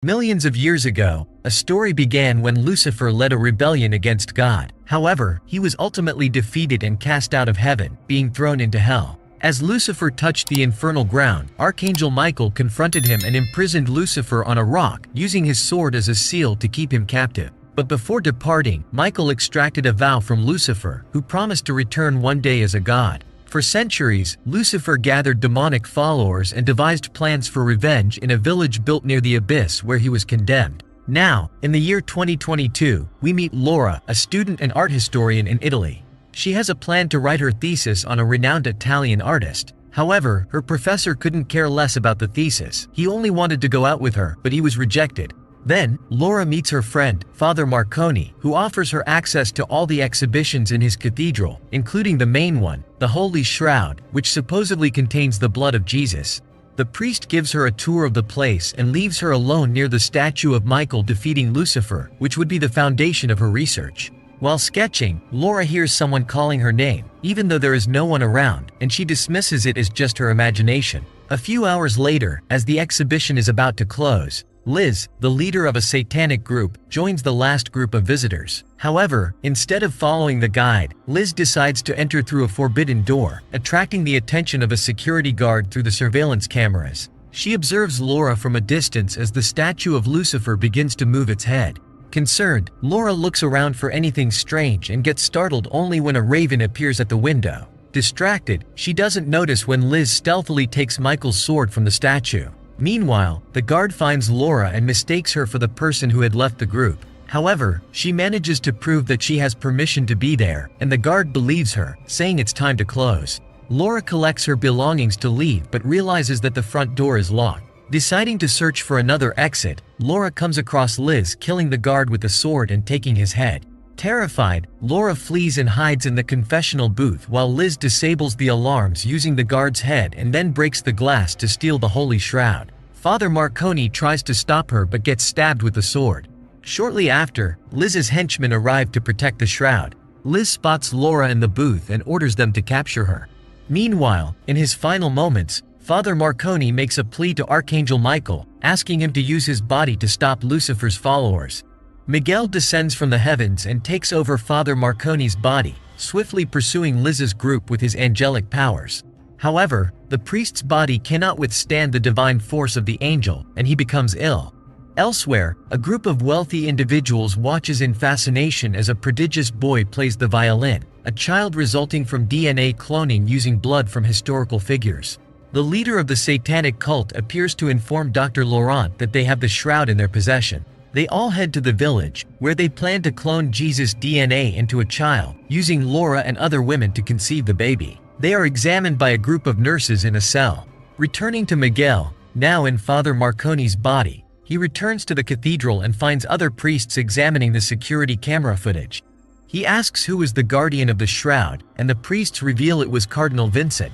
Millions of years ago, a story began when Lucifer led a rebellion against God. However, he was ultimately defeated and cast out of heaven, being thrown into hell. As Lucifer touched the infernal ground, Archangel Michael confronted him and imprisoned Lucifer on a rock, using his sword as a seal to keep him captive. But before departing, Michael extracted a vow from Lucifer, who promised to return one day as a god. For centuries, Lucifer gathered demonic followers and devised plans for revenge in a village built near the abyss where he was condemned. Now, in the year 2022, we meet Laura, a student and art historian in Italy. She has a plan to write her thesis on a renowned Italian artist. However, her professor couldn't care less about the thesis. He only wanted to go out with her, but he was rejected. Then, Laura meets her friend, Father Marconi, who offers her access to all the exhibitions in his cathedral, including the main one, the Holy Shroud, which supposedly contains the blood of Jesus. The priest gives her a tour of the place and leaves her alone near the statue of Michael defeating Lucifer, which would be the foundation of her research. While sketching, Laura hears someone calling her name, even though there is no one around, and she dismisses it as just her imagination. A few hours later, as the exhibition is about to close, Liz, the leader of a satanic group, joins the last group of visitors. However, instead of following the guide, Liz decides to enter through a forbidden door, attracting the attention of a security guard through the surveillance cameras. She observes Laura from a distance as the statue of Lucifer begins to move its head. Concerned, Laura looks around for anything strange and gets startled only when a raven appears at the window. Distracted, she doesn't notice when Liz stealthily takes Michael's sword from the statue. Meanwhile, the guard finds Laura and mistakes her for the person who had left the group. However, she manages to prove that she has permission to be there, and the guard believes her, saying it's time to close. Laura collects her belongings to leave but realizes that the front door is locked. Deciding to search for another exit, Laura comes across Liz killing the guard with the sword and taking his head. Terrified, Laura flees and hides in the confessional booth while Liz disables the alarms using the guard's head and then breaks the glass to steal the Holy Shroud. Father Marconi tries to stop her but gets stabbed with the sword. Shortly after, Liz's henchmen arrive to protect the shroud. Liz spots Laura in the booth and orders them to capture her. Meanwhile, in his final moments, Father Marconi makes a plea to Archangel Michael, asking him to use his body to stop Lucifer's followers. Miguel descends from the heavens and takes over Father Marconi's body, swiftly pursuing Liz's group with his angelic powers. However, the priest's body cannot withstand the divine force of the angel, and he becomes ill. Elsewhere, a group of wealthy individuals watches in fascination as a prodigious boy plays the violin, a child resulting from DNA cloning using blood from historical figures. The leader of the satanic cult appears to inform Dr. Laurent that they have the shroud in their possession. They all head to the village, where they plan to clone Jesus' DNA into a child, using Laura and other women to conceive the baby. They are examined by a group of nurses in a cell. Returning to Miguel, now in Father Marconi's body, he returns to the cathedral and finds other priests examining the security camera footage. He asks who is the guardian of the shroud, and the priests reveal it was Cardinal Vincent.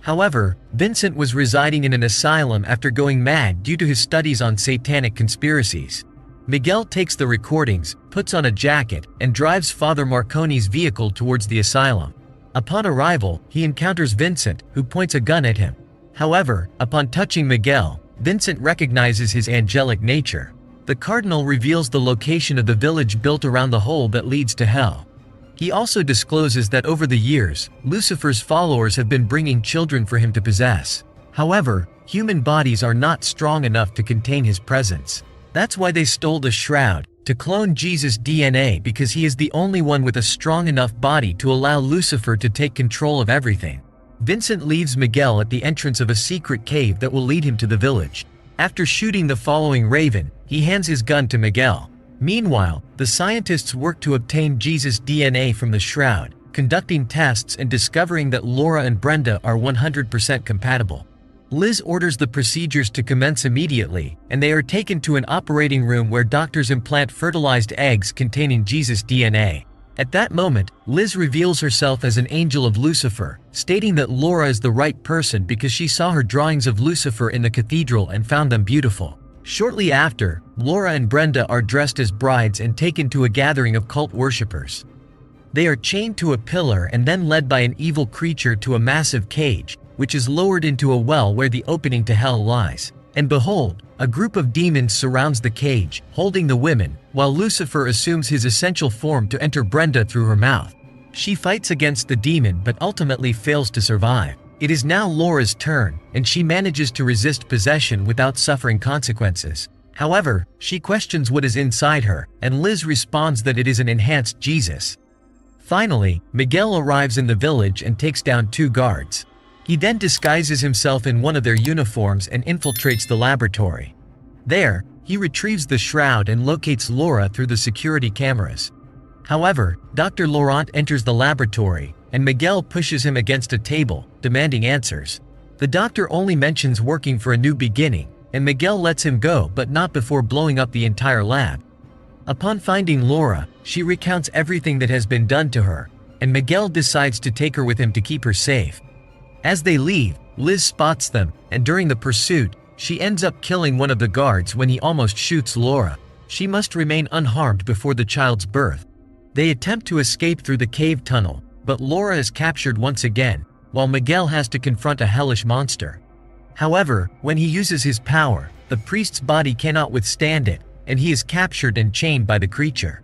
However, Vincent was residing in an asylum after going mad due to his studies on satanic conspiracies. Miguel takes the recordings, puts on a jacket, and drives Father Marconi's vehicle towards the asylum. Upon arrival, he encounters Vincent, who points a gun at him. However, upon touching Miguel, Vincent recognizes his angelic nature. The Cardinal reveals the location of the village built around the hole that leads to hell. He also discloses that over the years, Lucifer's followers have been bringing children for him to possess. However, human bodies are not strong enough to contain his presence. That's why they stole the shroud, to clone Jesus' DNA, because he is the only one with a strong enough body to allow Lucifer to take control of everything. Vincent leaves Miguel at the entrance of a secret cave that will lead him to the village. After shooting the following raven, he hands his gun to Miguel. Meanwhile, the scientists work to obtain Jesus' DNA from the shroud, conducting tests and discovering that Laura and Brenda are 100% compatible. Liz orders the procedures to commence immediately, and they are taken to an operating room where doctors implant fertilized eggs containing Jesus' DNA. At that moment, Liz reveals herself as an angel of Lucifer, stating that Laura is the right person because she saw her drawings of Lucifer in the cathedral and found them beautiful. Shortly after, Laura and Brenda are dressed as brides and taken to a gathering of cult worshippers. They are chained to a pillar and then led by an evil creature to a massive cage, which is lowered into a well where the opening to hell lies. And behold, a group of demons surrounds the cage, holding the women, while Lucifer assumes his essential form to enter Brenda through her mouth. She fights against the demon but ultimately fails to survive. It is now Laura's turn, and she manages to resist possession without suffering consequences. However, she questions what is inside her, and Liz responds that it is an enhanced Jesus. Finally, Miguel arrives in the village and takes down 2 guards. He then disguises himself in one of their uniforms and infiltrates the laboratory. There, he retrieves the shroud and locates Laura through the security cameras. However, Dr. Laurent enters the laboratory, and Miguel pushes him against a table, demanding answers. The doctor only mentions working for a new beginning, and Miguel lets him go but not before blowing up the entire lab. Upon finding Laura, she recounts everything that has been done to her, and Miguel decides to take her with him to keep her safe. As they leave, Liz spots them, and during the pursuit, she ends up killing one of the guards when he almost shoots Laura. She must remain unharmed before the child's birth. They attempt to escape through the cave tunnel, but Laura is captured once again, while Miguel has to confront a hellish monster. However, when he uses his power, the priest's body cannot withstand it, and he is captured and chained by the creature.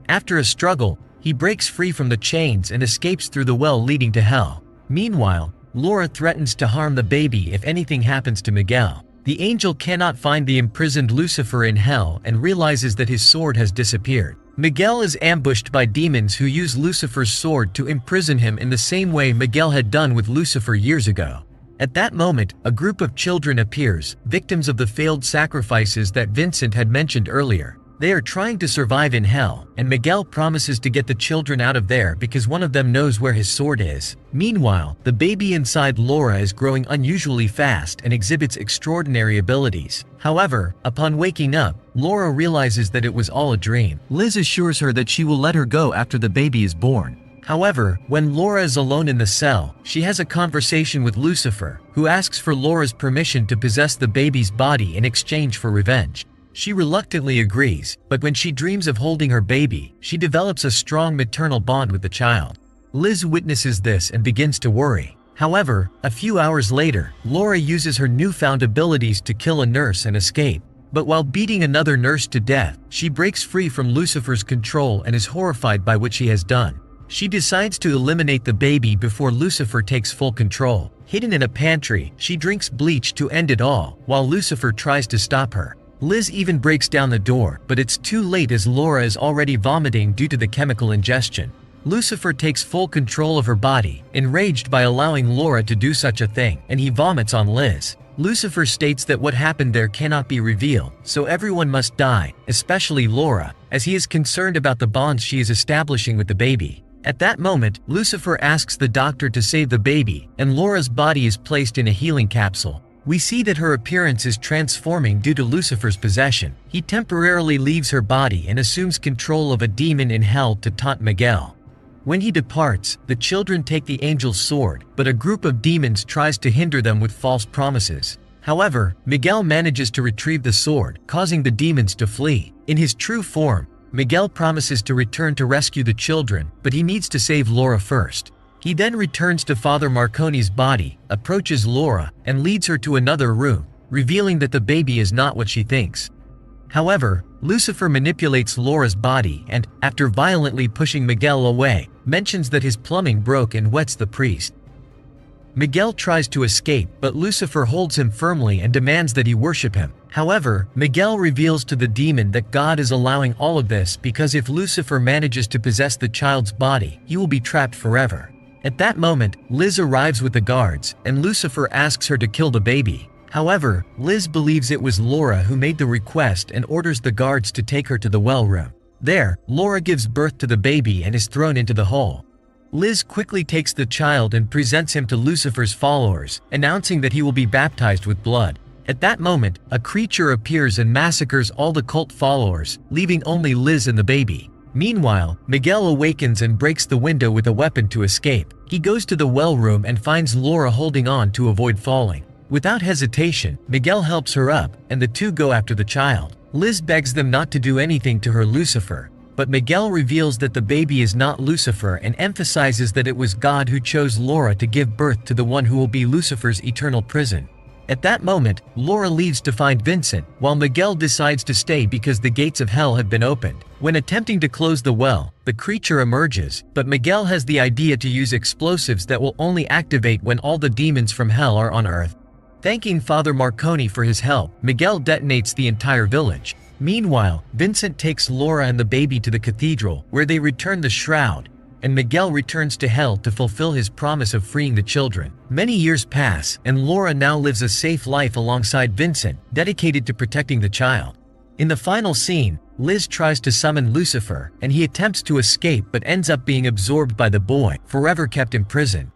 After a struggle, he breaks free from the chains and escapes through the well leading to hell. Meanwhile, Laura threatens to harm the baby if anything happens to Miguel. The angel cannot find the imprisoned Lucifer in hell and realizes that his sword has disappeared. Miguel is ambushed by demons who use Lucifer's sword to imprison him in the same way Miguel had done with Lucifer years ago. At that moment, a group of children appears, victims of the failed sacrifices that Vincent had mentioned earlier. They are trying to survive in hell, and Miguel promises to get the children out of there because one of them knows where his sword is. Meanwhile, the baby inside Laura is growing unusually fast and exhibits extraordinary abilities. However, upon waking up, Laura realizes that it was all a dream. Liz assures her that she will let her go after the baby is born. However, when Laura is alone in the cell, she has a conversation with Lucifer, who asks for Laura's permission to possess the baby's body in exchange for revenge. She reluctantly agrees, but when she dreams of holding her baby, she develops a strong maternal bond with the child. Liz witnesses this and begins to worry. However, a few hours later, Laura uses her newfound abilities to kill a nurse and escape. But while beating another nurse to death, she breaks free from Lucifer's control and is horrified by what she has done. She decides to eliminate the baby before Lucifer takes full control. Hidden in a pantry, she drinks bleach to end it all, while Lucifer tries to stop her. Liz even breaks down the door, but it's too late as Laura is already vomiting due to the chemical ingestion. Lucifer takes full control of her body, enraged by allowing Laura to do such a thing, and he vomits on Liz. Lucifer states that what happened there cannot be revealed, so everyone must die, especially Laura, as he is concerned about the bonds she is establishing with the baby. At that moment, Lucifer asks the doctor to save the baby, and Laura's body is placed in a healing capsule. We see that her appearance is transforming due to Lucifer's possession. He temporarily leaves her body and assumes control of a demon in hell to taunt Miguel. When he departs, the children take the angel's sword, but a group of demons tries to hinder them with false promises. However, Miguel manages to retrieve the sword, causing the demons to flee. In his true form, Miguel promises to return to rescue the children, but he needs to save Laura first. He then returns to Father Marconi's body, approaches Laura, and leads her to another room, revealing that the baby is not what she thinks. However, Lucifer manipulates Laura's body and, after violently pushing Miguel away, mentions that his plumbing broke and wets the priest. Miguel tries to escape, but Lucifer holds him firmly and demands that he worship him. However, Miguel reveals to the demon that God is allowing all of this because if Lucifer manages to possess the child's body, he will be trapped forever. At that moment, Liz arrives with the guards, and Lucifer asks her to kill the baby. However, Liz believes it was Laura who made the request and orders the guards to take her to the well room. There, Laura gives birth to the baby and is thrown into the hole. Liz quickly takes the child and presents him to Lucifer's followers, announcing that he will be baptized with blood. At that moment, a creature appears and massacres all the cult followers, leaving only Liz and the baby. Meanwhile, Miguel awakens and breaks the window with a weapon to escape. He goes to the well room and finds Laura holding on to avoid falling. Without hesitation, Miguel helps her up, and the two go after the child. Liz begs them not to do anything to her Lucifer, but Miguel reveals that the baby is not Lucifer and emphasizes that it was God who chose Laura to give birth to the one who will be Lucifer's eternal prison. At that moment, Laura leaves to find Vincent, while Miguel decides to stay because the gates of hell have been opened. When attempting to close the well, the creature emerges, but Miguel has the idea to use explosives that will only activate when all the demons from hell are on Earth. Thanking Father Marconi for his help, Miguel detonates the entire village. Meanwhile, Vincent takes Laura and the baby to the cathedral, where they return the shroud, and Miguel returns to hell to fulfill his promise of freeing the children. Many years pass, and Laura now lives a safe life alongside Vincent, dedicated to protecting the child. In the final scene, Liz tries to summon Lucifer, and he attempts to escape but ends up being absorbed by the boy, forever kept in prison.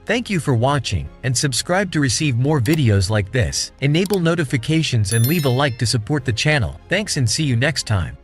Thank you for watching, and subscribe to receive more videos like this. Enable notifications and leave a like to support the channel. Thanks and see you next time.